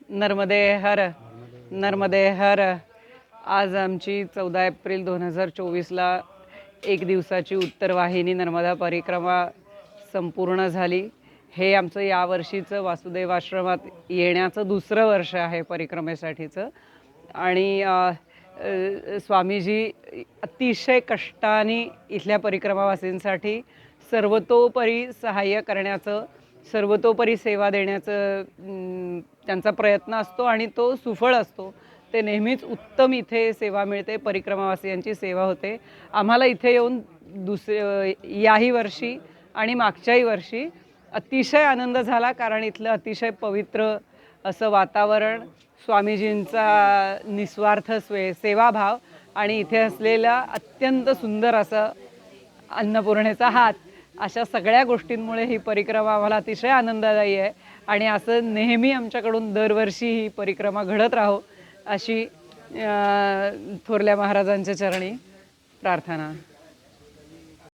नर्मदे हर, नर्मदे हर. आज आमची 14 एप्रिल 2024ला एक दिवसाची उत्तर वाहिनी नर्मदा परिक्रमा संपूर्ण झाली. हे आमचं यावर्षीचं वासुदेव आश्रमात येण्याचं दुसरं वर्ष आहे परिक्रमेसाठीचं. आणि स्वामीजी अतिशय कष्टाने इथल्या परिक्रमावासींसाठी सर्वतोपरी सहाय्य करण्याचं, सर्वतोपरी सेवा देण्याचं त्यांचा प्रयत्न असतो आणि तो सुफळ असतो. ते नेहमीच उत्तम इथे सेवा मिळते, परिक्रमावासियांची सेवा होते. आम्हाला इथे येऊन याही वर्षी आणि मागच्याही वर्षी अतिशय आनंद झाला, कारण इथलं अतिशय पवित्र असं वातावरण, स्वामीजींचा निस्वार्थ सेवाभाव आणि इथे असलेला अत्यंत सुंदर असं अन्नपूर्णेचा हात, अशा सगळ्या गोष्टींमुळे ही परिक्रमा आम्हाला अतिशय आनंददायी आहे. आणि असं नेहमी आमच्याकडून दरवर्षी ही परिक्रमा घडत राहो अशी थोरल्या महाराजांच्या चरणी प्रार्थना.